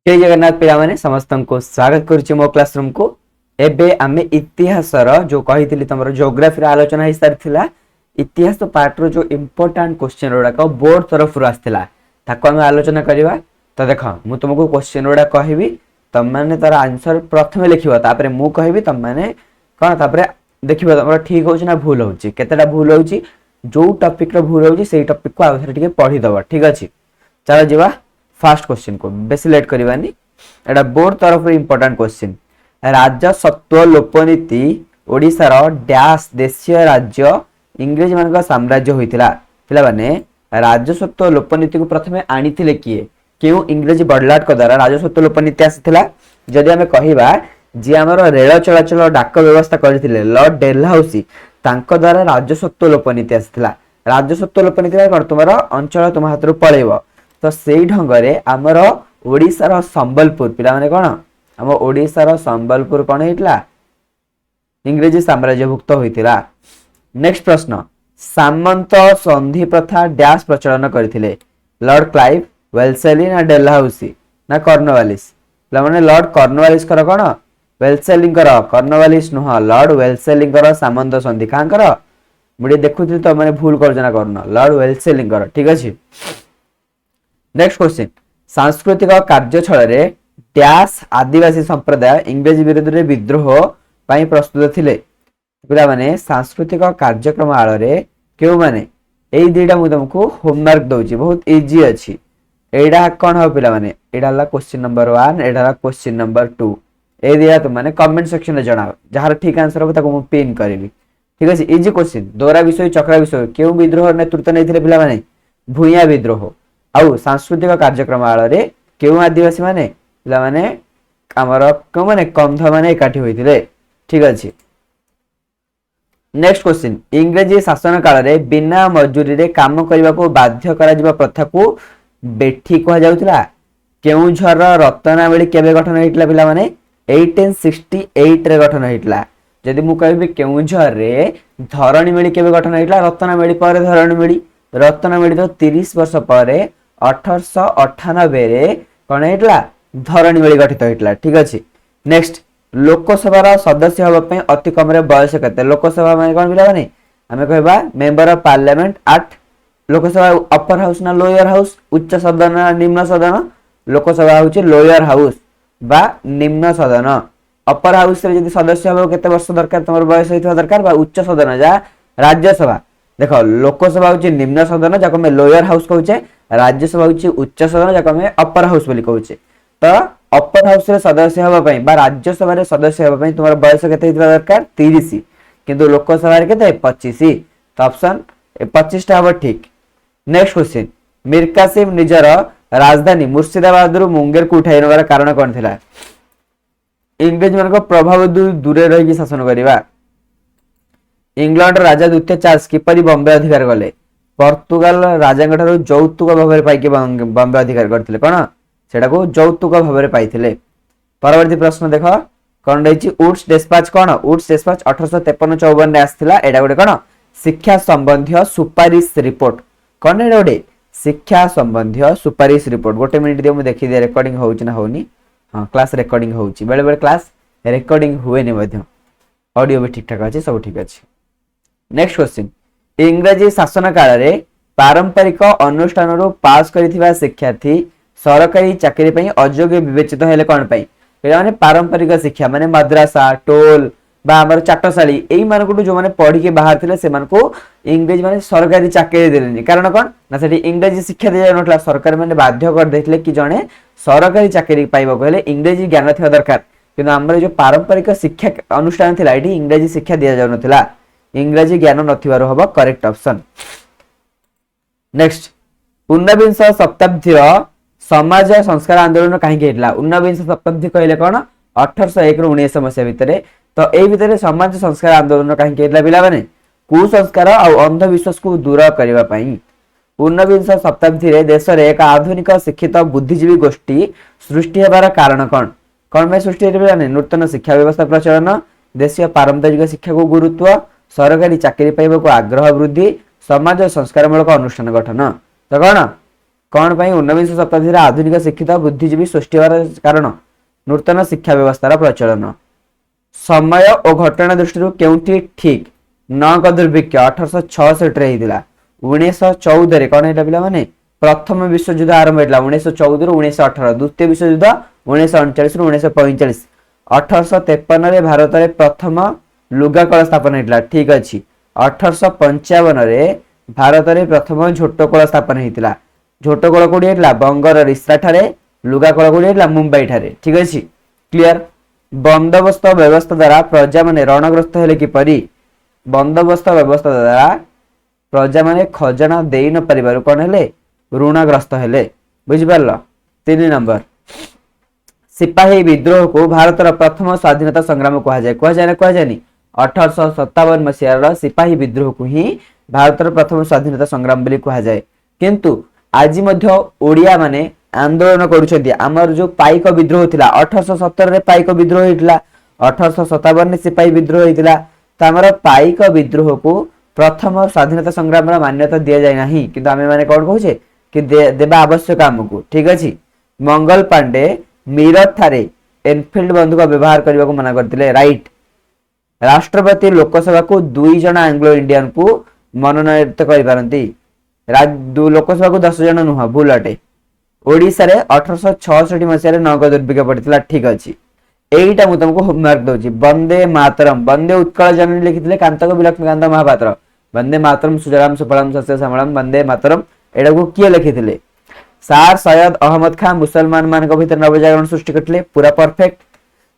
जय जगन्नाथ पिला माने समस्त को स्वागत करुच्ची मो क्लासरूम को। एबे आमे इतिहास जो कही तुम जियोग्राफी आलोचना हो सारी इतिहास तो पार्ट रो जो इम्पोर्टाट क्वेश्चन गुड़ाक बोर्ड तरफ आसाला आम आलोचना करवा। तो देख मु तुमको क्वेश्चन गुड़ा कहबी तुम मैंने तार आंसर प्रथम लिख मु कहबी तुम मैंने कौन देख तुम ठीक हो ना भूल होता भूल हो जो टॉपिक रो भूल हो टॉपिक को आगे पढ़ीदब। ठीक अच्छे चलो जीवा फास्ट क्वेश्चन को बेसी लेट करवानी। एटा बोर्ड तरफ इम्पोर्टाट क्वेश्चन राजसत्व लोपनीति ओडिशार डैश देशीय राज्य इंग्रेज मान साम्राज्य होता पिला माने राजसत्व लोपनीति को प्रथमे आनी किए क्यों इंग्रेज बड़लाट को द्वारा राजसत्व लोपनीति आसाला। जदि आम कहवा जी आम रेल चलाचल डाक व्यवस्था करते लॉर्ड डेलहाउसी तांको द्वारा राजसत्व लोपनीति आसाला। राजसत्व लोपनीति कौन तुम अंचल तुम हाथ पलैब तो से ढंगे आमर ओडिशार संबलपुर पिला माने कौन आम ओडिशार संबलपुर कौन होता इंग्रेज साम्राज्यभुक्त होता। नेक्स्ट प्रश्न सामंत संधि प्रथा डैश प्रचलन करथिले लॉर्ड क्लाइव वेल्सेली ना डेलहाउसी ना कॉर्नवालिस पिला माने लॉर्ड कॉर्नवालिस कर कौन वेल्सेली कॉर्नवालिस नुह लॉर्ड वेल्सेली सामंत संधि कहाँ मुझे देखुथि तो मैंने भूल कर करना लॉर्ड वेल्सेली। ठीक अच्छे नेक्स्ट क्वेश्चन सांस्कृतिक कार्यछल डैश आदिवासी संप्रदाय इंग्रेज विरोध में विद्रोह पाई प्रस्तुत थिले पिला माने सांस्कृतिक कार्यक्रम आଳରେ क्यों माने एई दुईटा मु तुमको होमवर्क दउची बहुत इजी अछि। एडा कोन हो पिला माने एडा हला क्वेश्चन नंबर 1 एडा हला क्वेश्चन नंबर 2 ए दिया तुम माने कमेंट सेक्शन में जणाओ जहार ठीक आंसर हो ताको मु पिन करबी। ठीक अछि इजी क्वेश्चन दोरा विषय चक्रा विषय क्यों विद्रोह नेतृत्व नैथिले पिला माने भूया विद्रोह आउ सांस्कृतिक कार्यक्रम आଳରେ क्यों आदिवासी माने पिला माने हमर को माने कंध माने एकाठी होइथिले। ठीक अछि नेक्स्ट क्वेश्चन इंग्रेजी शासन काल रे बिना मजूरी रे काम करबा को बाध्य करा जिबा प्रथा को बेठी कहा जाउतला केउझर रत्नावली केबे गठन होइतला पिला माने 1868 रे गठन होइतला। जदि मु कहबी केउझर रे धरणीमेली केबे गठन होइतला रत्नावली पर धरणीमेली रत्नावली तो 30 वर्ष पर 1898 रे कौन होइतला धरणीमेली गठित होइतला। ठीक अछि नेक्स्ट लोकसभा सदस्य होबा पय अति कम रे बयस केते लोकसभा माने कोन बिला माने हमें कहबा member of parliament at Lok Sabha upper house ना लोअर हाउस उच्च सदन ना निम्न सदन लोकसभा होची लोअर हाउस बा निम्न सदन। अपर हाउस रे जदि सदस्य होबा केते वर्ष दरकार तमर बयस होइथवा दरकार बा उच्च सदन जा राज्यसभा देखो लोकसभा होची निम्न सदन जाको में लोअर हाउस कहूचे राज्यसभा होची उच्च सदन जाको में अपर हाउस बोली कहूचे। तो अपर हाउस रे सदस्य होबा पई बा राज्यसभा रे सदस्य होबा पई तुमर बयस केते हितवा दरकार 30 किंतु लोकसभा रे केते 25 तो ऑप्शन 25 टा हो ठीक। नेक्स्ट क्वेश्चन मीर कासिम निजर राजधानी मुर्शिदाबाद रु मुंगेर को उठाई नबार कारण कोन थिला इंग्रेज मान को प्रभाव दूरे रही की शासन करिवा। इंग्लैंड राजा द्वितीय चार्ल्स किपरि बॉम्बे अधिकार गले पोर्तुगाल राजा ठारू जौतुक भाव में पाइके बॉम्बे अधिकार करथिले कोन सेटा को जौतुक भाव में पाइथिले। परवर्ती प्रश्न देख कौन रही वुड्स डिस्पैच कौन वुड्स डिस्पैच 1853-54 रे आस्थिला एडा गोटे कौन शिक्षा संबंधी सुपारिश रिपोर्ट कौन एडा गोटे शिक्षा संबंधी सुपारिश रिपोर्ट। गोटे मिनिट दियो मु देखि दे रिकॉर्डिंग होउची ना होनी हां क्लास रिकॉर्डिंग होउची बेले बेले क्लास रिकॉर्डिंग हुए नि मध्य ऑडियो भी ठीक ठाक अछि सब ठीक अछि। नेक्स्ट क्वेश्चन इंग्रजी शासन काल रे पारंपरिक अनुष्ठान रो पास करिथिबा शिक्षार्थी सरकारी चाकरी पई अयोग्य विवेचित हेले कोन पई माने पारंपरिक शिक्षा माने मद्रासा टोल बा हमर चाटशाली एई मानकु जो माने पढ़ी के बाहर थिले से मानकु इंग्रेज माने सरकारी चाकरी देलेनी कारण कोन ना सेठी इंग्रेजी शिक्षा दे नथला सरकार माने बाध्य कर देथिले कि जणे सरकारी चाकरी पाइबो कहले इंग्रेजी ज्ञान थिबा दरकार किंतु हमर जो पारंपरिक शिक्षा अनुष्ठान थिला एठी इंग्रेजी शिक्षा दिया जाउ नथिला इंग्रेजी ज्ञान नथिबारो हबो करेक्ट ऑप्शन। नेक्स्ट 19 शताब्दी समाज संस्कार आंदोलन कहीं हेतला 19 शताब्दी कहले कोन 1801 रु 19 मसिया भितरे तो ए भितरे समाज संस्कार आंदोलन कहीं हेतला पिला माने कुसंस्कार और अंधविश्वास को दूर करबा पई 19 शताब्दी रे देश रे एक आधुनिक शिक्षित बुद्धिजीवी गोष्ठी सृष्टि हेबार कारण कोन कोन में सृष्टि हेबा माने नूतन शिक्षा व्यवस्था प्रचलन देशीय पारंपरिक शिक्षा को गुरुत्व सरकारी चाकरी पाइबा को आग्रह वृद्धि समाज संस्कारमूलक अनुष्ठान गठन तो कौन कौन पाई 19 शताब्दी आधुनिक शिक्षित बुद्धिजीवी सृष्टि होवार कारण नूतन शिक्षा व्यवस्थार प्रचलन। समय और घटना दृष्टि केउठी ठीक नक दुर्भिक्ष 1866 होता। 1914 कौन है पिला माने प्रथम विश्वयुद्ध आरंभ होता 1914 रु 1918। द्वितीय विश्वयुद्ध 1939 रु 1945। 1853 भारत में प्रथम लुगा कल स्थापन होता। ठीक अच्छे 1855 भारत में प्रथम झोटकल स्थापन होता। झोटकल कौटी होता बंगर रिस्रा ठारे, लुगा कल कौटी होता मुंबई ठारे। ठीक अच्छे क्लियर। बंदोबस्त व्यवस्था द्वारा प्रजा माने रणग्रस्त हेले किपरि बंदोबस्त व्यवस्था द्वारा प्रजा माने खजाना दे न परिबार कौन हेले ऋणग्रस्त हेले। बुझिपारल। 3 नंबर सिपाही विद्रोह को भारतर प्रथम स्वाधीनता संग्राम कहा जाए 1857 मसीहार सिपाही विद्रोह को ही भारतर प्रथम स्वाधीनता संग्राम बोली कहा जाए। किंतु आज मध्य ओडिया माने आंदोलन करुछंती। आमर जो पाइक विद्रोह थिला 1817 रे पाइक विद्रोह हितला, 1857 ने सिपाही विद्रोह हितला। त हमर पाइक विद्रोह को प्रथम स्वाधीनता संग्राम रा मान्यता दिया जाय नाही, किंतु आमे माने कोन कहूछे कि देबा आवश्यक हमकु। ठीक अछि। मंगल पांडे मीरठ थारे एनफील्ड बंदूक व्यवहार करने को मना करते। राइट। राष्ट्रपति लोकसभा को 2 जन एंग्लो इंडियन को मनोनीत करपारती। लोकसभा को 10 जन नुह भूल अटे। ओडिशा रे 1866 मसीह नग दुर्भिक्ष पड़ता। ठीक अच्छे यहीटा मुझे तुमको होमवर्क दूसरी। वंदे मातरम वंदे उत्कल जननी लिखिते कांतक विलक्ष्मीकांत महापात्र। वंदे मातरम सुजलाम सुफलाम शस्य श्यामलाम वंदे मातरम एटा को किए लिखिते सार सैयद अहमद खान मुसलमान मान भीतर नवजागरण सृष्टि करते। पूरा परफेक्ट।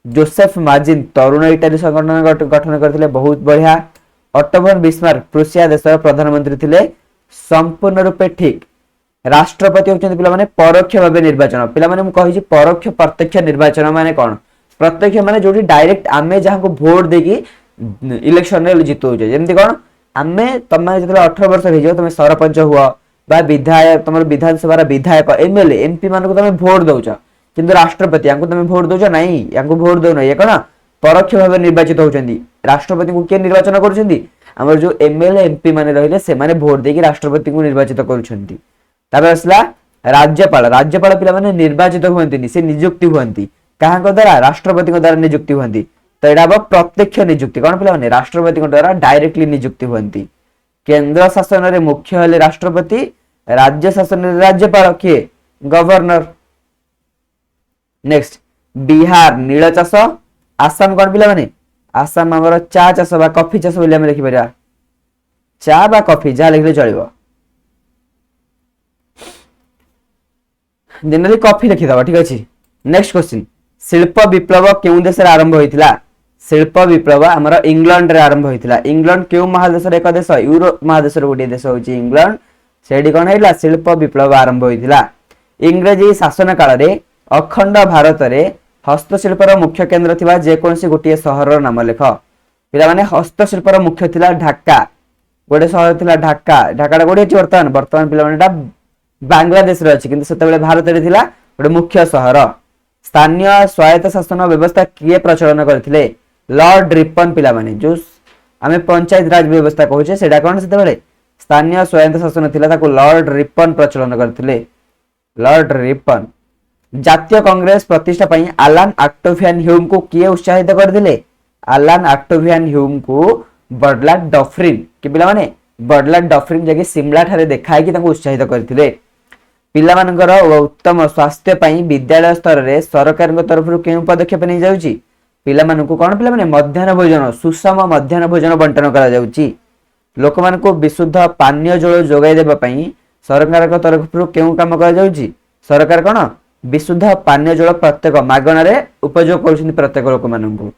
जोसेफ मार्जिन तरुण इटाली संगठन गठन करते। बहुत बढ़िया। ऑटोवन बिस्मार्क प्रुसिया देशर प्रधानमंत्री थे। संपूर्ण रूपे ठीक। राष्ट्रपति होचंती पिला माने परोक्ष भाव निर्वाचन। पिला माने मु कहि परोक्ष प्रत्यक्ष निर्वाचन माने कौन। प्रत्यक्ष माने जोटी डायरेक्ट आमे जहां को वोट देकी इलेक्शन रे जीतो जे जेमति कौन आमे तमे जतले 18 वर्ष हे जो तमे सरपंच हुआ बा विधायक तुम विधानसभा विधायक एमएलए एमपी मान को तुम भोट दौच, किंतु राष्ट्रपति या तुम भोट दौच ना या भोट दौन ये कौन परोक्ष भाव निर्वाचित होती। राष्ट्रपति को किए निर्वाचन कर जो एमएलए एमपी मान रही से भोट देकी राष्ट्रपति को निर्वाचित करसला। राज्यपाल राज्यपाल पिला माने निर्वाचित हुए से नियुक्ति हुए क्या द्वारा राष्ट्रपति द्वारा नियुक्ति हुए। तो यहाँ हम प्रत्यक्ष नियुक्ति कौन पिला माने राष्ट्रपति द्वारा डायरेक्टली नियुक्ति हुए। केंद्र शासन रे मुख्य हेले राष्ट्रपति, राज्य शासन रे राज्यपाल किए गवर्नर। नेक्स्ट बिहार नील चाष, आसाम कौन पिला माने आसाम हमर चा चाष बा कॉफी चाष बोली हम लिखि परिया। चा बा कॉफी जहाँ लिखले चलिबो। जनरली कॉफी लिखि दबा। ठीक अछि। नेक्स्ट क्वेश्चन शिल्प विप्लव केउ देश रे आरंभ होइतिला। शिल्प विप्लव आमर इंग्लैंड रे आरंभ होइतिला। इंग्लैंड केउ महादेश रे एक देश यूरोप महादेश रे गोटे देश होची इंग्लैंड। सेडी कोन हैला शिल्प विप्लव आरंभ होइतिला। इंग्रजी शासन काल रे अखंड भारत रे हस्तशिल्पर मुख्य केंद्र थिबा जे कोनसी गोटे शहर नाम लेख। पिला माने हस्तशिल्पर मुख्य थिला ढाका। गोटे शहर थिला ढाका। ढाकाटा गोटे अछि वर्तमान पिला माने बांग्लादेश रे अछि, किंतु सेते बेले भारत रे थिला गोटे मुख्य शहर। स्थानीय स्वायत्त शासन व्यवस्था किए प्रचलन करथिले लॉर्ड रिपन। पिला माने जो आमे पंचायत राज व्यवस्था कहूचे सेटा कोन सेते बेले स्थानीय स्वायत्त शासन थिला ताको लॉर्ड रिपन प्रचलन करथिले। Lord Ripon. जातीय कांग्रेस प्रतिष्ठा पई आलान ऑक्टेवियन ह्यूम को किए उत्साहित करथिले। आलान ऑक्टेवियन ह्यूम को बर्डलाट डफरिन कि पिला माने बर्डलाट डफरिन जगे सिमला ठारे देखाई कि ताको उत्साहित करथिले। पिला मानकर उत्तम स्वास्थ्य पई विद्यालय स्तर रे सरकार तरफ केउ पदक्षेप नै जाउची। पिला मानकु कोन पिला माने मध्याह्न भोजन सुषम मध्याह्न भोजन बंटन करा जाउची। लोक मानकु विशुद्ध पानीय जल जोगाई देबा पई सरकार को तरफ केउ काम करा जाउची। सरकार कोन विशुद्ध पानीय जल प्रत्येक मागणा रे उपयोग करूछन प्रत्येक लोक मानकु।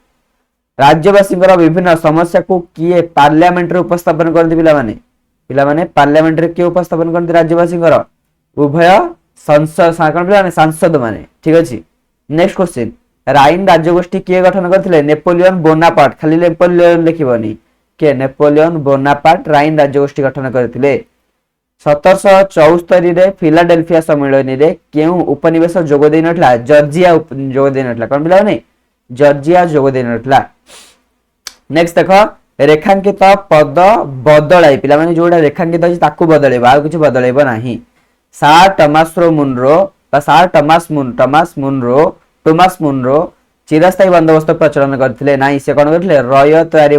राज्यवासी विभिन्न समस्या को किए पार्लियामेंट रे उपस्थापन करथि। पिला माने पार्लियामेंट रे के उपस्थापन करथि राज्यवासी उभय संसद सांसद माने। ठीक अछि। नेक्स्ट क्वेश्चन राइन राज्यगोष्ठी किए गठन करथिले नेपोलियन बोनापार्ट। खाली नेपोलियन लिखिबनी के नेपोलियन बोनापार्ट राइन राज्यगोष्ठी गठन करथिले। 1774 रे फिलाडेल्फिया सम्मेलन रे केउ उपनिवेश जोग देइ नथला जॉर्जिया जोग देइ नथला। कोन पिला माने जॉर्जिया जोग देइ नथला। नेक्स्ट देखो रेखांकित पद बदलाई। पिला माने जोडा रेखांकित अछि ताकू बदलाइबा आ किछ बदलाइबा नाही। ସାର୍ ଟମାସ ମୁନରୋ বা ସାର୍ ଟମାସ ମୁନରୋ ଚିରସ୍ଥାୟୀ ବନ୍ଦୋବସ୍ତ ପ୍ରଚଳନ କରିଥିଲେ? ନାଇଁ, ସେ କଣ କରିଥିଲେ? ରୟତୱାରୀ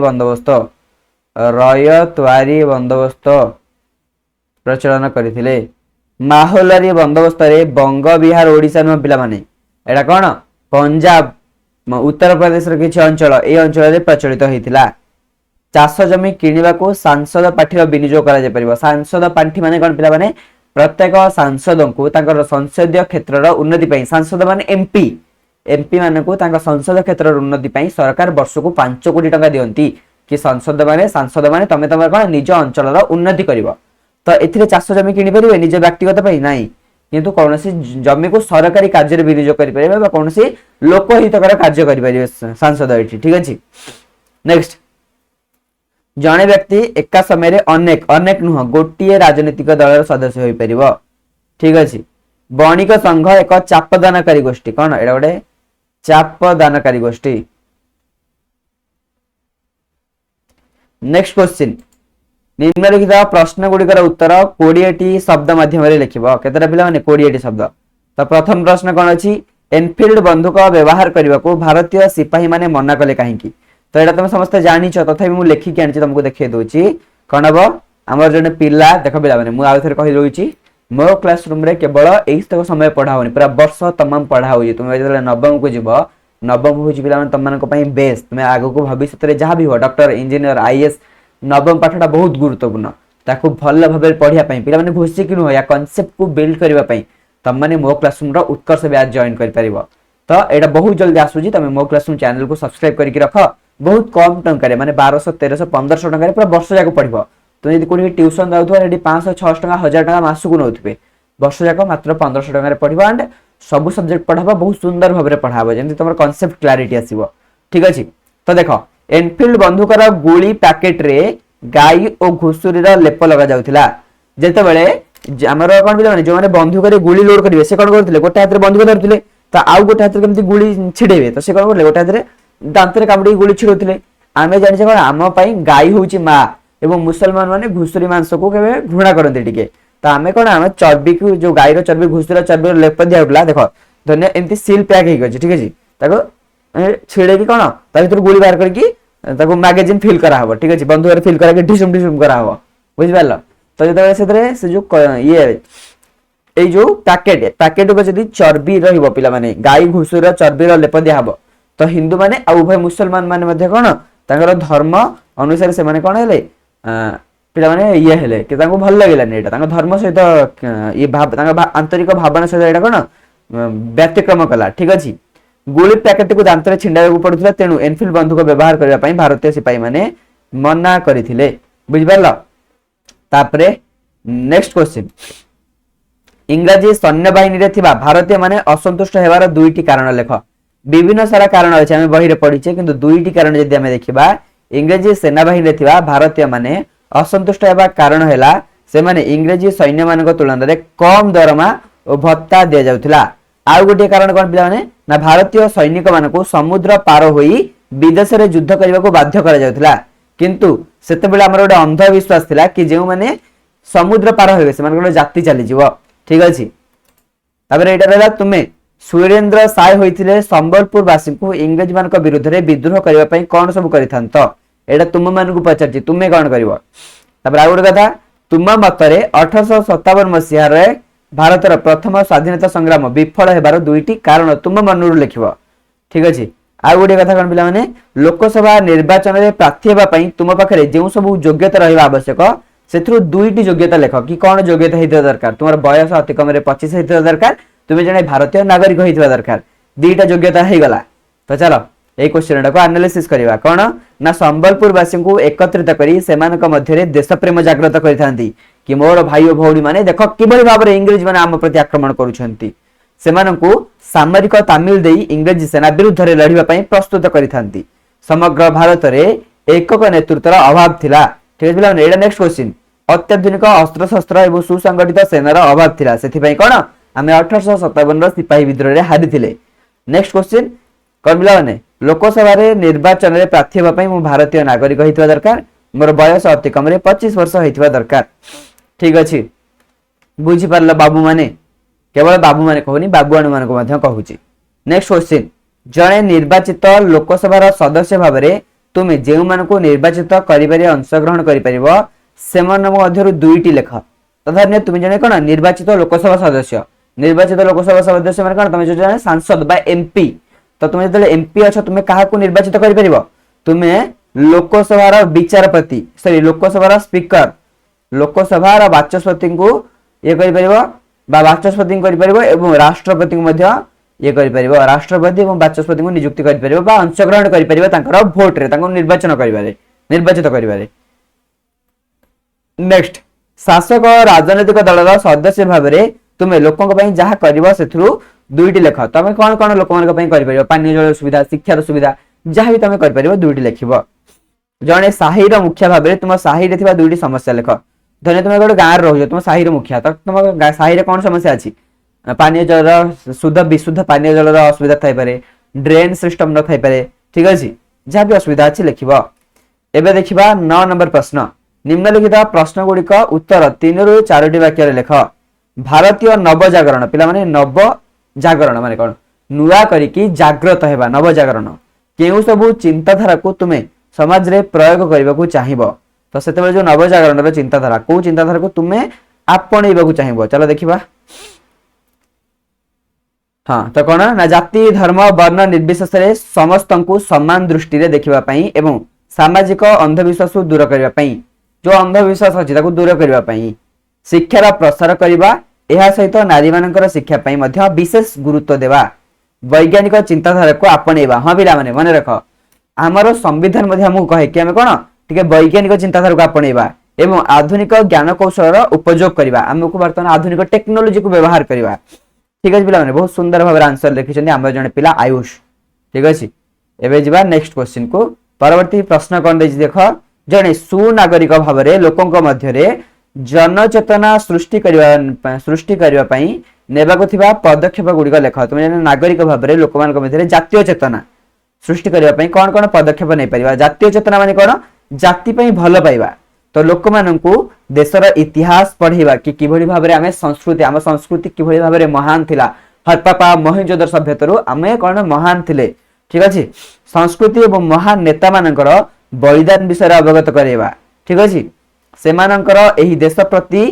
ବନ୍ଦୋବସ୍ତ ପ୍ରଚଳନ କରିଥିଲେ। ମାହୋଲାରୀ ବନ୍ଦୋବସ୍ତରେ ବଙ୍ଗ ବିହାର ଓଡିଶା ନୁହଁ ପିଲାମାନେ, ଏଟା କଣ? ପଞ୍ଜାବ ଉତ୍ତର ପ୍ରଦେଶର କିଛି ଅଞ୍ଚଳ, এই ଅଞ୍ଚଳରେ ପ୍ରଚଳିତ ହେଇଥିଲା। ଚାଷ ଜମି କିଣିବାକୁ ସାଂସଦ ପାଣ୍ଠିର ବିନିଯୋଗ କରାଯାଇପାରିବ। ସାଂସଦ ପାଣ୍ଠି ମାନେ କଣ ପିଲାମାନେ? ପ୍ରତ୍ୟେକ ସାଂସଦଙ୍କୁ ତାଙ୍କର ସଂସଦୀୟ କ୍ଷେତ୍ରର ଉନ୍ନତି ପାଇଁ, ସାଂସଦ ମାନେ ଏମପି ମାନଙ୍କୁ ତାଙ୍କ ସଂସଦ କ୍ଷେତ୍ରର ଉନ୍ନତି ପାଇଁ ସରକାର ବର୍ଷକୁ 5 କୋଟି ଟଙ୍କା ଦିଅନ୍ତି। କି ସାଂସଦ ମାନେ ତମେ ତମର କଣ ନିଜ ଅଞ୍ଚଳର ଉନ୍ନତି କରିବ। ତ ଏଥିରେ ଚାଷ ଜମି କିଣିପାରିବେ ନିଜ ବ୍ୟକ୍ତିଗତ ପାଇଁ? ନାହିଁ, କିନ୍ତୁ କୌଣସି ଜମିକୁ ସରକାରୀ କାର୍ଯ୍ୟରେ ବିନିଯୋଗ କରିପାରିବେ ବା କୌଣସି ଲୋକହିତକର କାର୍ଯ୍ୟ କରିପାରିବେ ସାଂସଦ ଏଠି। ଠିକ ଅଛି। ନେକ୍ସଟ, ଜଣେ ବ୍ୟକ୍ତି ଏକା ସମୟରେ ଅନେକ ନୁହଁ ଗୋଟିଏ ରାଜନୈତିକ ଦଳର ସଦସ୍ୟ ହୋଇପାରିବ। ଠିକ ଅଛି। ବଣିକ ସଂଘ ଏକ ଚାପଦାନକାରୀ ଗୋଷ୍ଠୀ। କଣ ଏଇଟା? ଗୋଟେ ଚାପଦାନକାରୀ ଗୋଷ୍ଠୀ। ନେକ୍ସଟ କ୍ୱେଶ୍ଚିନ୍, ନିମ୍ନଲିଖିତ ପ୍ରଶ୍ନ ଗୁଡିକର ଉତ୍ତର 20ଟି ଶବ୍ଦ ମାଧ୍ୟମରେ ଲେଖିବ। କେତେଟା ପିଲାମାନେ? 20ଟି ଶବ୍ଦ। ତ ପ୍ରଥମ ପ୍ରଶ୍ନ କଣ ଅଛି? ଏନଫିଲ୍ଡ ବନ୍ଧୁକ ବ୍ୟବହାର କରିବାକୁ ଭାରତୀୟ ସିପାହୀ ମାନେ ମନା କଲେ କାହିଁକି? ତ ଏଇଟା ତମେ ସମସ୍ତେ ଜାଣିଛ, ତଥାପି ମୁଁ ଲେଖିକି ଆଣିଛି ତମକୁ ଦେଖେଇ ଦଉଛି। କଣ ହବ? ଆମର ଜଣେ ପିଲା, ଦେଖ ପିଲାମାନେ ମୁଁ ଆଉ ଥରେ କହି ଦଉଛି, ମୋ କ୍ଲାସ ରୁମ ରେ କେବଳ ଏଇତକ ସମୟ ପଢା ହଉନି, ପୁରା ବର୍ଷ ତମାମ ପଢା ହଉଛି। ତୁମେ ଯେତେବେଳେ ନବମକୁ ଯିବ, ନବମ ହଉଛି ପିଲାମାନେ ତମମାନଙ୍କ ପାଇଁ ବେଷ୍ଟ। ତୁମେ ଆଗକୁ ଭବିଷ୍ୟତରେ ଯାହା ବି ହୁଅ, ଡକ୍ଟର, ଇଞ୍ଜିନିୟର, ଆଇଏଏସ୍, ନବମ ପାଠଟା ବହୁତ ଗୁରୁତ୍ୱପୂର୍ଣ୍ଣ। ତାକୁ ଭଲ ଭାବରେ ପଢିବା ପାଇଁ ପିଲାମାନେ ଘୋଷିକି ନୁହଁ, ୟା କନସେପ୍ଟକୁ ବିଲ୍ଡ କରିବା ପାଇଁ ତମମାନେ ମୋ କ୍ଲାସରୁମର ଉତ୍କର୍ଷ ବ୍ୟାଚ୍ ଜଏନ୍ କରିପାରିବ। ତ ଏଇଟା ବହୁତ ଜଲ୍ଦି ଆସୁଛି। ତମେ ମୋ କ୍ଲାସରୁମ ଚ୍ୟାନେଲକୁ ସବସ୍କ୍ରାଇବ କରିକି ରଖ। ବହୁତ କମ ଟଙ୍କାରେ, ମାନେ 1200, 1300, 1500 ଟଙ୍କାରେ ପୁରା ବର୍ଷ ଯାକ ପଢିବ। ତୁମେ ଯଦି କୋଉଠି ଟ୍ୟୁସନ ଯାଉଥିବ, ସେଠି 500, 600 ଟଙ୍କା, 1000 ଟଙ୍କା ମାସକୁ ନଉଥିବେ, ବର୍ଷ ଯାକ ମାତ୍ର 1500 ଟଙ୍କାରେ ପଢିବ। ଆଣ୍ଡ ସବୁ ସବଜେକ୍ଟ ପଢାବ, ବହୁତ ସୁନ୍ଦର ଭାବରେ ପଢାବ, ଯେମିତି ତମର କନସେପ୍ଟ କ୍ଲାରିଟି ଆସିବ। ଠିକ ଅଛି। ତ ଦେଖ, ଏନଫିଲ୍ଡ ବନ୍ଧୁକର ଗୁଳି ପ୍ୟାକେଟରେ ଗାଈ ଓ ଘୁଷୁରୀର ଲେପ ଲଗାଯାଉଥିଲା। ଯେତେବେଳେ ଆମର କଣ ପିଲାମାନେ ଯୋଉମାନେ ବନ୍ଧୁକରେ ଗୁଳି ଲୋଡ କରିବେ, ସେ କଣ କରୁଥିଲେ? ଗୋଟେ ହାତରେ ବନ୍ଧୁକ ଧରୁଥିଲେ, ତ ଆଉ ଗୋଟେ ହାତରେ କେମିତି ଗୁଳି ଛିଡେଇବେ? ତ ସେ କଣ କରୁଥିଲେ? ଗୋଟେ ହାତରେ ଦାନ୍ତରେ କାମୁଡିକି ଗୁଳି ଛିଡଉଥିଲେ। ଆମେ ଜାଣିଛେ କଣ, ଆମ ପାଇଁ ଗାଈ ହଉଛି ମା, ଏବଂ ମୁସଲମାନ ମାନେ ଘୁଷୁରୀ ମାଂସକୁ କେବେ ଘୃଣା କରନ୍ତି ଟିକେ। ତ ଆମେ କଣ, ଆମେ ଚର୍ବିକୁ, ଯୋଉ ଗାଈର ଚର୍ବି, ଘୁଷୁରୀର ଚର୍ବିର ଲେପ ଦିଆଯାଉଥିଲା। ଦେଖ ଧନ୍ୟ ଏମିତି ସିଲ୍ ପ୍ୟାକ୍ ହେଇକି ଅଛି। ଠିକ ଅଛି। ତାକୁ ଛିଡେଇକି କଣ ତା ଭିତରୁ ଗୁଳି ବାହାର କରିକି ତାକୁ ମ୍ୟାଗାଜିନ୍ ଫିଲ୍ କରାହବ। ଠିକ ଅଛି। ବନ୍ଧୁକରେ ଫିଲ୍ କରାକି ଢିସୁମ କରାହବ। ବୁଝିପାରିଲ? ତ ଯେତେବେଳେ ସେଥିରେ ସେ ଯୋଉ ଏଇ ଯୋଉ ପ୍ୟାକେଟ ଉପରେ ଯଦି ଚର୍ବି ରହିବ ପିଲାମାନେ, ଗାଈ ଘୁଷୁରୀର ଚର୍ବିର ଲେପ ଦିଆହବ, ତ ହିନ୍ଦୁ ମାନେ ଆଉ ଉଭୟ ମୁସଲମାନ ମାନେ ମଧ୍ୟ କଣ, ତାଙ୍କର ଧର୍ମ ଅନୁସାରେ ସେମାନେ କଣ ହେଲେ, ପିଲାମାନେ ହେଲେ କି ତାଙ୍କୁ ଭଲ ଲାଗିଲାନି ଏଇଟା, ତାଙ୍କ ଧର୍ମ ସହିତ ତାଙ୍କ ଆନ୍ତରିକ ଭାବନା ସହିତ ଏଇଟା କଣ ବ୍ୟତିକ୍ରମ କଲା। ଠିକ ଅଛି। ଗୁଳି ପ୍ୟାକେଟକୁ ଦାନ୍ତରେ ଛିଣ୍ଡାଇବାକୁ ପଡୁଥିଲା, ତେଣୁ ଏନଫିଲ୍ଡ ବନ୍ଧୁକ ବ୍ୟବହାର କରିବା ପାଇଁ ଭାରତୀୟ ସିପାହୀ ମାନେ ମନା କରିଥିଲେ। ବୁଝିପାରିଲ? ତାପରେ ନେକ୍ସଟ କ୍ୱେଶ୍ଚିନ୍, ଇଂରାଜୀ ସୈନ୍ୟବାହିନୀରେ ଥିବା ଭାରତୀୟ ମାନେ ଅସନ୍ତୁଷ୍ଟ ହେବାର 2ଟି କାରଣ ଲେଖ। ବିଭିନ୍ନ ସାରା କାରଣ ଅଛି, ଆମେ ବହିରେ ପଢିଛେ, କିନ୍ତୁ 2ଟି କାରଣ ଯଦି ଆମେ ଦେଖିବା, ଇଂରାଜୀ ସେନାବାହିନୀରେ ଥିବା ଭାରତୀୟ ମାନେ ଅସନ୍ତୁଷ୍ଟ ହେବା କାରଣ ହେଲା, ସେମାନେ ଇଂରାଜୀ ସୈନ୍ୟ ମାନଙ୍କ ତୁଳନାରେ କମ ଦରମା ଓ ଭତ୍ତା ଦିଆଯାଉଥିଲା। ଆଉ ଗୋଟିଏ କାରଣ କଣ ପିଲାମାନେ, ନା ଭାରତୀୟ ସୈନିକ ମାନଙ୍କୁ ସମୁଦ୍ର ପାର ହୋଇ ବିଦେଶରେ ଯୁଦ୍ଧ କରିବାକୁ ବାଧ୍ୟ କରାଯାଉଥିଲା। କିନ୍ତୁ ସେତେବେଳେ ଆମର ଗୋଟେ ଅନ୍ଧବିଶ୍ୱାସ ଥିଲା କି ଯେଉଁମାନେ ସମୁଦ୍ର ପାର ହେବେ ସେମାନଙ୍କର ଜାତି ଚାଲିଯିବ। ଠିକ ଅଛି। ତାପରେ ଏଇଟା ରହିଲା, ତୁମେ ସୁରେନ୍ଦ୍ର ସାଏ ହୋଇଥିଲେ ସମ୍ବଲପୁର ବାସୀଙ୍କୁ ଇଂରେଜ ମାନଙ୍କ ବିରୁଦ୍ଧରେ ବିଦ୍ରୋହ କରିବା ପାଇଁ କଣ ସବୁ କରିଥାନ୍ତ? ଏଇଟା ତୁମ ମାନଙ୍କୁ ପଚାରିଛି, ତୁମେ କଣ କରିବ? ତାପରେ ଆଉ ଗୋଟେ କଥା, ତୁମ ମତରେ 1857 ମସିହାରେ ଭାରତର ପ୍ରଥମ ସ୍ୱାଧୀନତା ସଂଗ୍ରାମ ବିଫଳ ହେବାର 2ଟି କାରଣ ତୁମ ମନରୁ ଲେଖିବ। ଠିକ ଅଛି। ଆଉ ଗୋଟେ କଥା କଣ ପିଲାମାନେ, ଲୋକସଭା ନିର୍ବାଚନରେ ପ୍ରାର୍ଥୀ ହେବା ପାଇଁ ତୁମ ପାଖରେ ଯେଉଁ ସବୁ ଯୋଗ୍ୟତା ରହିବା ଆବଶ୍ୟକ, ସେଥିରୁ 2ଟି ଯୋଗ୍ୟତା ଲେଖ। କି କଣ ଯୋଗ୍ୟତା ହେଇଥିବା ଦରକାର? ତୁମର ବୟସ ଅତି କମରେ 25 ହେଇଥିବା ଦରକାର, ତୁମେ ଜଣେ ଭାରତୀୟ ନାଗରିକ ହେଇଥିବା ଦରକାର। 2ଟା ଯୋଗ୍ୟତା ହେଇଗଲା। ତ ଚାଲ এই কোশ্চেনটাକୁ আনালিসিস କରିବା। କଣ ନା ସମ୍ବଲପୁର ବାସୀଙ୍କୁ ଏକତ୍ରିତ କରି ସେମାନଙ୍କ ମଧ୍ୟରେ ଦେଶପ୍ରେମ ଜାଗ୍ରତ କରିଥାନ୍ତି କି ମୋର ଭାଇ ଓ ଭଉଣୀ ମାନେ ଦେଖ କିଭଳି ଭାବରେ ଇଂରେଜ ମାନେ ଆମ ପ୍ରତି ଆକ୍ରମଣ କରୁଛନ୍ତି। ସେମାନଙ୍କୁ ସାମରିକ ତାମିଲ ଦେଇ ଇଂରେଜ ସେନା ବିରୁଦ୍ଧରେ ଲଢିବା ପାଇଁ ପ୍ରସ୍ତୁତ କରିଥାନ୍ତି। ସମଗ୍ର ଭାରତରେ ଏକକ ନେତୃତ୍ୱର ଅଭାବ ଥିଲା। ଠିକ ଅଛି ପିଲାମାନେ, ଏଇଟା ନେକ୍ସଟ କ୍ୱେଶ୍ଚିନ୍। ଅତ୍ୟାଧୁନିକ ଅସ୍ତ୍ରଶସ୍ତ୍ର ଏବଂ ସୁସଂଗଠିତ ସେନାର ଅଭାବ ଥିଲା, ସେଥିପାଇଁ କଣ ଆମେ 1857 ର ସିପାହୀ ବିଦ୍ରୋହରେ ହାରିଥିଲେ। ନେକ୍ସଟ କ୍ୱେଶ୍ଚିନ୍ କଣ ପିଲାମାନେ, ଲୋକସଭାରେ ନିର୍ବାଚନରେ ପ୍ରାର୍ଥୀ ହେବା ପାଇଁ ମୁଁ ଭାରତୀୟ ନାଗରିକ ହେଇଥିବା ଦରକାର, ମୋର ବୟସ ଅତି କମରେ 25 ବର୍ଷ ହେଇଥିବା ଦରକାର। ଠିକ ଅଛି। बुझी पारल बाबू माने केवल बाबू माने कहूनी बाबुआण मान कहूची। नेक्स्ट क्वेश्चन जड़े निर्वाचित लोकसभा सदस्य भाव में तुम्हें जो मान निर्वाचित कर अंशग्रहण कर दुईटी लेख तथा तुम्हें जने कौन निर्वाचित लोकसभा सदस्य मैंने कौन तुम जो सांसद एमपी तो तुम्हें जो एमपी अच्छ तुम्हें क्या निर्वाचित कर तुम्हें लोकसभा विचारपति सॉरी लोकसभा स्पीकर लोकसभा बाचस्पति को ये बाचस्पति राष्ट्रपति ये राष्ट्रपति और बाचस्पति को नियुक्ति कर अंशग्रहण कर भोट रे निर्वाचन निर्वाचित कर। नेक्स्ट शासक राजनैतिक दल सदस्य भाव में तुम्हें लोकों जहाँ कर दुईटी लेख तुम कौन कौन लोक कर पानी जल सुविधा शिक्षार सुविधा जहाँ भी तुम कर दुईटी लिख जड़े साही मुखिया भाव में तुम साही दुईटी समस्या लेख धन्य तुम गोटे गाँव रोज तुम साही मुखिया तो तुम साही कौन समस्या अच्छी पानी जल शुद्ध विशुद्ध पानी जल असुविधा थाईपे ड्रेन सिस्टम न थाईपे ठीक अच्छे जहाँ भी असुविधा अच्छी लिख। एवं देखा 9 नंबर प्रश्न निम्नलिखित प्रश्न गुड़िक उत्तर 3 ରୁ 4ଟି वाक्य लेख। भारतीय नवजागरण पिला माने नव जागरण माने कौन नुआ करिकी जाग्रत हेबा नवजागरण केउ सबु चिंताधारा को तुमे समाज रे प्रयोग करबा को चाहिबो तो सेते जो नवजागरण चिंताधारा को चिंताधारा को तुमे आपणेबा को चाहिबो चलो देखिबा। हाँ तो कौन ना जाति धर्म वर्ण निर्विशेष समस्त को समान दृष्टि रे देखिबा पई एवं सामाजिक अंधविश्वास को दूर करबा पई जो अंधविश्वास अछि ताको दूर करबा पई शिक्षार प्रसार करबा एहा सहित नारी मानकर शिक्षा पई मध्य विशेष गुरुत्व देवा वैज्ञानिक चिंताधारा को आपणेबा। हाँ पिला माने मन रख आमर संविधान मध्य हमहु कहे कि हमें कौन टिके वैज्ञानिक चिंताधारा को आपणेबा एवं आधुनिक ज्ञान कौशल उपयोग करबा हमको वर्तमान आधुनिक टेक्नोलोजी को व्यवहार करबा ठीक है पिला माने बहुत सुंदर भाव आंसर लिखिछन्ती आम जने पिला आयुष ठीक अछि। एबे जिबा नेक्स्ट क्वेश्चन को परवर्ती प्रश्न कौन देछि देख जने सुनागरिक भाव में लोकों मध्य जनचेतना सृष्टि करबा पई नेबाको थिबा पदक्षेप गुड़िक लेख तुम नागरिक भाव में लोक मध्य जातीय चेतना सृष्टि करबा पई कौन कौन पदक्षेप नहीं परिबा जातीय चेतना माने कौन जाति पई भल पाइबा तो लोक माननकु देशर इतिहास पढ़ेबा कि किभଳି भाव में आमे संस्कृति आम संस्कृति किभଳି भाव में महान थिला हरप्पा मोहेंजोदड़ो सभ्यतारु आमे कौन महान थिले ठीक अछि संस्कृति एवं महान नेता मानकर बलिदान विषय अवगत करेबा ठीक अछि सेमानकर एही देश प्रति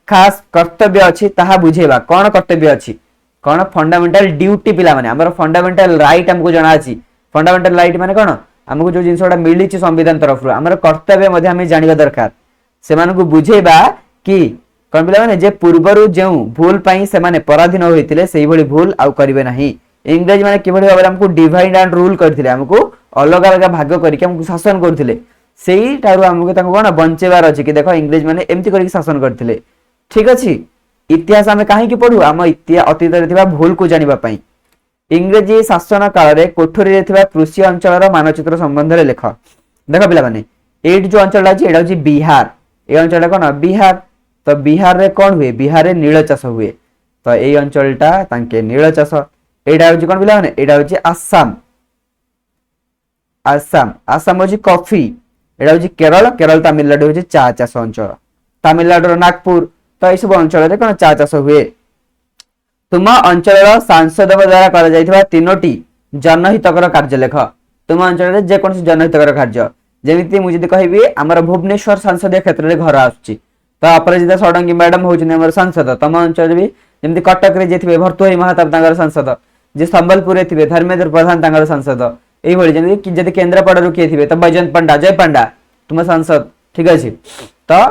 खास कर्तव्य अछि ताहा बुझेबा कौन कर्तव्य अछि कौन फंडामेंटल ड्यूटी पिला माने हमर फंडामेंटल राइट हमको जणा अछि फंडामेंटल राइट माने कौन हमको जो जिनसोडा मिली संविधान तरफ हमर कर्तव्य मध्ये हमें जानिबा दरकार सेमानकु बुझेबा कि कौन पिला माने जे पूर्वरु जे भूल पई से माने पराधीन होइतिले सेही भली भूल आउ करिवे नाही इंग्रज माने किभଳି भाबरे हमको डिवाइड एंड रूल करथिले हमको अलग अलग भाग करके हमको शासन करथिले सेही तारु हमको ताको कोन बंचेबार अछि कि देखो इंग्रज माने एम्ति करके शासन करथिले ठीक अछि इतिहास हमें काहे कि पढु हम इतिहास अतीत रे थिबा भूल को जानिबा पई इंग्रजी शासन काल रे कोठरी रे थिबा कृषि अंचल मानचित्र संबंध रे लेख देखो पिला माने एट जो अंचल अछि एडा अछि बिहार ए अंचल कोन बिहार तो बिहार रे कोन हुए बिहार रे नील चाष हुए तो ए अंचलटा तांके नील चाष एडा अछि कोन पिला माने एडा अछि आसाम आसाम आसाम अछि कॉफी एडा अछि केरल केरल तमिलनाडु अछि चा चाष अंचल तमिलनाडु नागपुर तो ये सब अंचल रे कोन चा चाष हुए तुम अंचल सांसद द्वारा कर जाइथिबा 3टी जनहितकर कार्य लेख तुम अंचल रे जे कोन जनहितकर कार्य जेमिति मु जदि कहबी हमर भुवनेश्वर संसदीय क्षेत्र रे घर आछी तो अपराजिता षडंगी मैडम होउछन हमर सांसद तम अंचल भी जेमिति कटक रे जेथिबे भर्तुहरी महाताब तांगर सांसद जे संबलपुर रे थिबे धर्मेंद्र प्रधान तांगर सांसद एई भଳି जेमिति जदि केंद्रापड़ा रू किए थिबे तो बैजयंत पंडा जय पंडा तुम सांसद ठीक अछि तो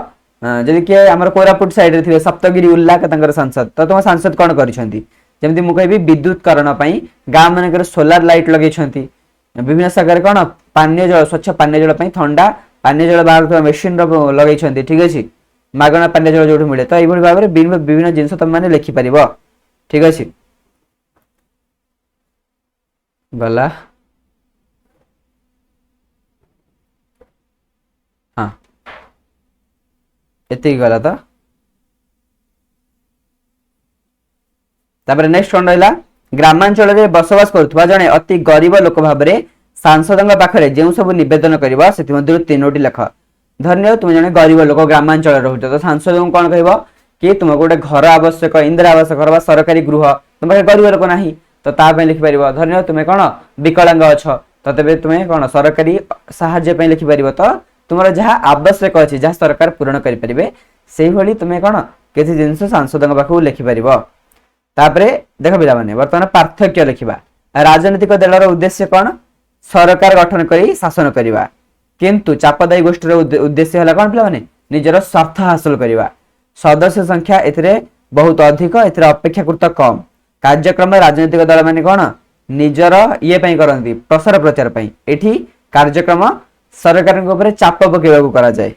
जदि के हमर कोरापुट साइड रे थिबे सप्तगिरी उल्ला का तांगर सांसद तो तुम सांसद कोन करिसंती जेमिति मु कहबी विद्युतकरण पई गाम मानकर सोलार लाइट लगै छंती विभिन्न सागर कोन पानीय जल स्वच्छ पानीय जल पई ठंडा पानीय जल बाहर मेसिन रो लगै छंती ठीक अछि मागणा पानीय जल जोठ मिले तो एई भଳି भाबरे विभिन्न जिंस तुम माने लिखि परिबो ठीक अछि गला हां एति गला तो तापर नेक्स्ट कोन रहला ग्रामांचल रे बसवास करथुवा जने अति गरीब लोक भाबरे सांसदଙ୍କ पाखरे जेउ सब निवेदन करबा सेति मध्ये 3टी लेख धन्य तुम जने गरीब लोक ग्रामांचल रहउत तो सांसद कोन कहबो कि तुमको गोटे घर आवश्यक, इंदिरा आवास घर बा सरकारी गृह, तुम पाखे गरीब लोक ना तो ताप लिखिपर। धन्य तुम्हें कौन विकलांग अच्छ तो तेज तुम्हें कौन सरकारी साहाय्य लिखिपर। तो तुम जहाँ आवश्यक अच्छी जहाँ सरकार पूरण करें से भाई तुम्हें कौन किसी जिन सांसद पाखु लिखिपर। तापर देख पिला माने बर्तमान पार्थक्य लिखा। राजनीतिक दलर उद्देश्य कौन सरकार गठन कर शासन करवा, किंतु चापदायी गोष्ठी उद्देश्य है कौन पिला माने निजर स्वार्थ हासिल करवा। सदस्य संख्या ए बहुत अधिक ए अपेक्षाकृत कम। कार्यक्रम राजनीतिक दल माने कौन निजर ये करती प्रसार प्रचार एठी कार्यक्रम सरकार चाप पकेवाकू करा जाए।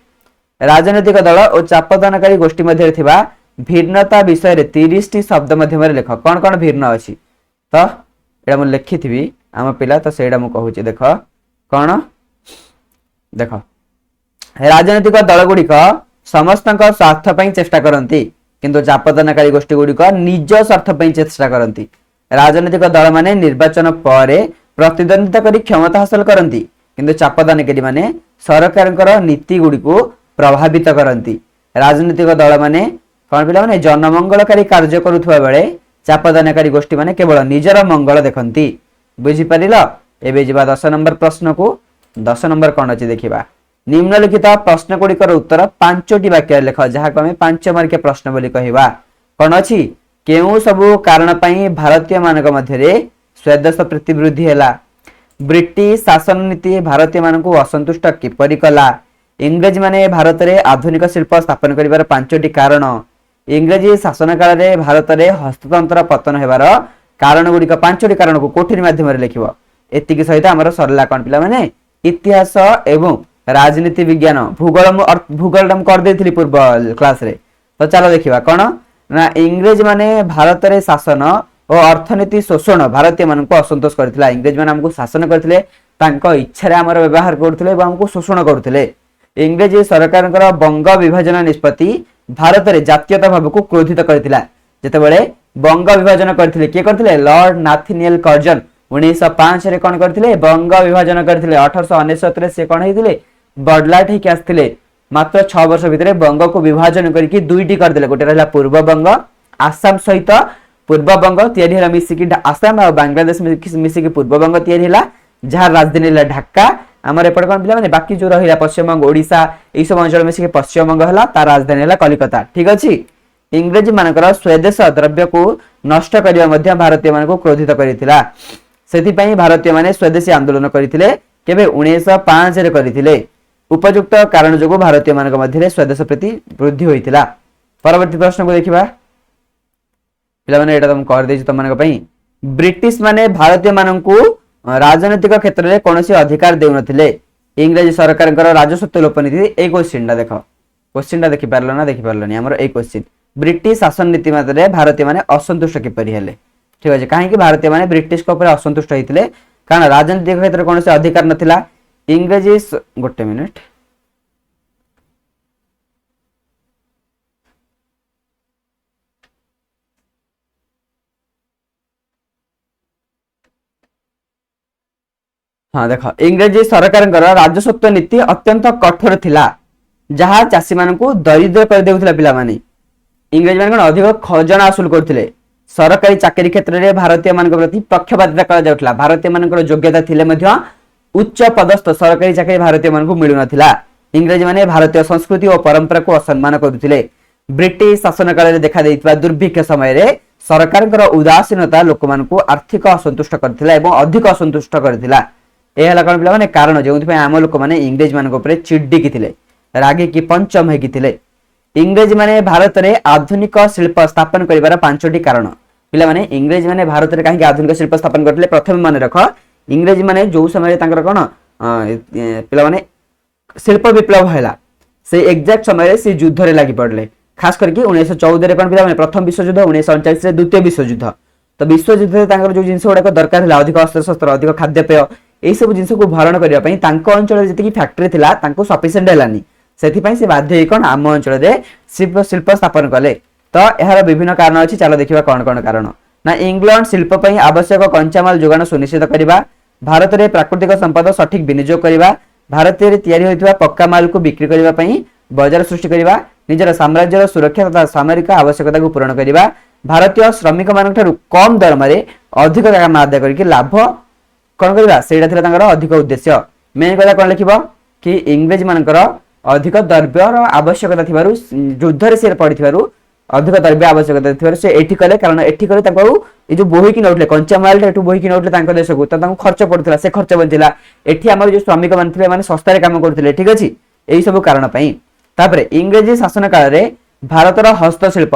राजनीतिक दल और चापदानकारी गोष्ठी मध्य थिबा भिन्नता विषय 30 टी शब्द मध्यम लेख कौन कौन भिन्न अच्छी। तो ये मुझे लिखी आम पिला तो सेटा मुझे कहूँ देख कौन देख राजनीतिक दल गुड़िक समस्त स्वार्थ चेष्टा करती किंतु चापदानकारी गोष्ठी गुड़िक निज स्वार्थ चेष्टा करती। राजनीतिक दल माने निर्वाचन पर प्रतिद्वंदिता कर क्षमता हासिल करती किंतु चापदानकारी माने सरकार नीति गुड़ी को प्रभावित करती। राजनीतिक दल माने कौन पिला माने जनमंगलकारी कार्य करुवा बेले चापदानकारी गोष्ठी माने केवल निजर मंगल देखती। बुझीपार एवं जा 10 नंबर प्रश्न को। 10 नंबर कौन अच्छी देखा निम्नलिखित प्रश्न गुड़िकर उत्तर 5टी वाक्य लिख जहाँ को 5 मार्किया प्रश्न बोली कहवा। कौन अच्छी केउ सबु कारण भारतीय मानक मध्य स्वदेश प्रीति वृद्धि है। ब्रिटिश शासन नीति भारतीय मानक असंतुष्ट किपरि कला। इंग्रेज माने भारत में आधुनिक शिल्प स्थापन कर 5टी कारण। इंग्रेजी शासन काल में भारत में हस्ततंत्र पतन होबार कारण गुड़िक 5टी कारण को कोठरी माध्यम लिख। एति सहित आमर सरला कौन पिला माने इतिहास एवं राजनीति विज्ञान भूगोल कर देथिली पूर्व क्लास रे। तो चलो देखिबा कौन ना इंग्रेज माने भारत रे शासन और अर्थनीति शोषण भारतीय मान को असंतोष करथिला। इंग्रेज माने हमको शासन करथिले तांको इच्छा रे हमर व्यवहार करथिले एवं हमको शोषण करथिले। इंग्रेज सरकार बंग विभाजन निष्पत्ति भारत रे जातीयता भाव को क्रोधित करथिला। जेतेबेले बंग विभाजन करथिले के करथिले लॉर्ड नाथानिएल कर्जन 1905 रे कोन करथिले बंग विभाजन करथिले। 1869 रे से कोन हेतिले बडलाट हेकि आस्थिले। मात्र 6 वर्ष भितर बंग को विभाजन करके दुईटी करदेले। गोटे रहला पूर्व बंग आसाम सहित पूर्व बंग तैयारी हला मिसिकी आसाम और बांग्लादेश मिसिकी पूर्व बंग तैयारी हला जहां राजधानी हला ढाका। हमर एपट कोन पिला माने बाकी जो रहिला पश्चिम बंग ओडिशा ए सब अंचल मिसिकी पश्चिम बंग हला तार राजधानी हला कलिकता। ठीक अछि। इंग्रेजी मानकर स्वदेश द्रव्य को नष्ट करिया मध्य भारतीय मान को क्रोधित करिथिला। सेति पई भारतीय माने स्वदेशी आंदोलन करिथिले केबे 1905 रे करिथिले। उपयुक्त कारण जो भारतीय मान मध्य स्वदेश प्रति वृद्धि होता। परवर्ती प्रश्न को देखा पे तुम कर दे तुम ब्रिटिश माने भारतीय मान को राजनीतिक क्षेत्र में कौन अधिकार देउ नथिले। इंग्रेज सरकार राजस्व लोप नीति ए क्वेश्चन देख क्वेश्चन देखी पारल ना देखी पारलनी आमर ए क्वेश्चन ब्रिटिश शासन नीति मध्य भारतीय माने असंतुष्ट किपरि हेले। ठीक अच्छे कहीं भारतीय माने ब्रिटिश असंतुष्ट होते कारण राजनीतिक क्षेत्र में कौन अधिकार नथिला। इंग्रेजी गोटे मिनिट हाँ देख इंग्रेजी सरकार राजस्व नीति अत्यंत कठोर थिला जहाँ चाषी मान दरिद्र कर देउथिला पिला माने। इंग्रेज मान अधिक खजना आसूल करथिले। सरकारी चाकरी क्षेत्र में भारतीय मान प्रति पक्षपातिता करा जाउथला। भारतीय मान योग्यता थिले मध्य उच्च पदस्थ सरकारी चाकरी भारतीय मान को मिलु नथिला। इंग्रेज माने भारतीय संस्कृति और परंपरा को असम्मान करुथिले। ब्रिटिश शासन काल में देखा देइतबा दुर्भिक्ष समय रे सरकार उदासीनता लोक मान को आर्थिक असंतुष्ट करथिला एवं अधिक असंतुष्ट करथिला। ए हला कोन पिला माने कारण जेउथि आम लोक माने इंग्रेज मान को ऊपर चिड्डी किथिले रागी की पंचम हेकि थिले। इंग्रेज माने भारत रे आधुनिक शिल्प स्थापन करिवार 5टी कारण। पिला माने इंग्रेज माने भारत रे काहे आधुनिक शिल्प स्थापन करथिले प्रथम माने रख इंग्रेज माने जो समय तांकर कोन पिला माने शिल्प विप्लव हैला से एग्जैक्ट समय रे से युद्ध रे लागि पड़ले। खास करके 1914 रे कोन पिला माने प्रथम विश्व युद्ध 1939 रे द्वितीय विश्व युद्ध। तो विश्व युद्ध रे तांकर जो जिंस गुडा दरकार हैला अधिक अस्त्र शस्त्र अधिक खाद्य पेय ए सब जिंस को भरण करिया पई तांको अंचल जति की फैक्ट्री थिला तांको सफिशिएंट हैलानी। सेति पई से बाध्य हे कोन आम अंचल रे शिल्प स्थापन कले। तो एहार विभिन्न कारण अछि। चलो देखिबा कोन कोन कारण ना इंग्लैंड शिल्प पई आवश्यक कंचामाल जोगान सुनिश्चित करिबा। भारत रे प्राकृतिक संपद सठिक विनियोग करिबा। भारत रे तयारी होइतबा पक्का माल को बिक्री करिबा पई बजार सृष्टि करबा निजर साम्राज्यर सुरक्षा तथा सामरिक आवश्यकता को पूरण करबा भारतीय श्रमिक मानक ठारू कम दर मारे अधिक काम आदाय करके लाभ कौन करबा सेटा थिला तांकर अधिक उद्देश्य मेन कथा कौन लिखिबो कि इंग्रेज मानकर अधिक द्रव्यर आवश्यकता थिबारु युद्ध रे से पड़िथिबारु अधिक द्रव्य आवश्यकता थिबारु से एठी कले कारण एठी कले तांको ए जो बोही कि नउठले कंचा माल एठू बोही कि नउठले तांको देश को तांको खर्च पड़थिला से खर्च बंथिला एठी हमर जो श्रमिक मान थिले माने सस्ता रे काम करथिले ठीक अछि एही सब कारण पई तापरे इंग्रेजी शासन काल रे भारतर हस्तशिल्प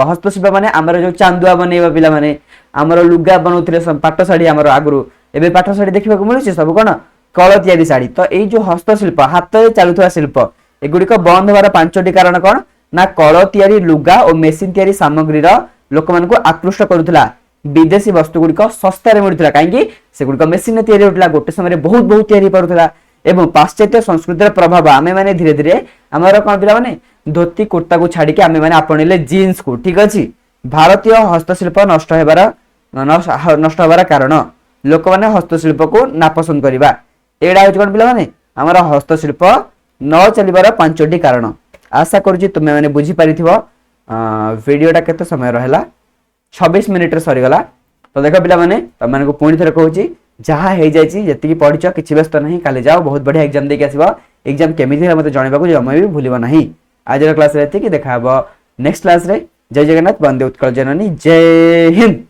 माने आमर जो चांदुआ बनेबा पिला माने आमर लुगा बनउथिले पाट साड़ी आमर आगुरु एबे पाट साड़ी देखिबा को मिलुछि सब कोन कळ तयारी साड़ी तो एई जो हस्तशिल्प हाथ रे चालुथवा शिल्प एगुडिक बंद होबार पांचटी कारण कोन ना कळ तयारी लुगा और मेसिन तयारी सामग्री रो लोक मान को आकृष्ट करूथला विदेशी वस्तु गुडिक सस्ता रे मिलुथला काहे कि से गुडिक मेसिन ने तयारी होतला गोटे समय रे बहुत बहुत तयारी परुथला एवं पाश्चात्य संस्कृतिर प्रभाव आमे माने धीरे धीरे हमर कोन पिला माने धोती कुर्ता को छाड़ी के आमे माने आपणिले जीन्स को ठीक अछि भारतीय हस्तशिल्प नष्ट होबार कारण लोक माने हस्तशिल्प को नापसंद करबा एडा होय कोन पिला माने हमर हस्तशिल्प न चलिबार पांचटी कारण आशा करूची तुमे माने बुझी पारिथिबो वीडियोटा केते समय रहला 26 मिनिट रे सरी गला तो देखो पिला माने तुम माने को पुणी थरे कहूची जहा हे जायची जति की पढिच किछि व्यस्त नहीं काले जाओ बहुत बढ़िया एग्जाम देके आसीबो एग्जाम केमिति है मते जणेबा को जमा भी भूलिबो नहीं आज रो क्लास रे एति की देखा हबो नेक्स्ट क्लास रे जय जगन्नाथ वंदे उत्कल जननी जय हिंद।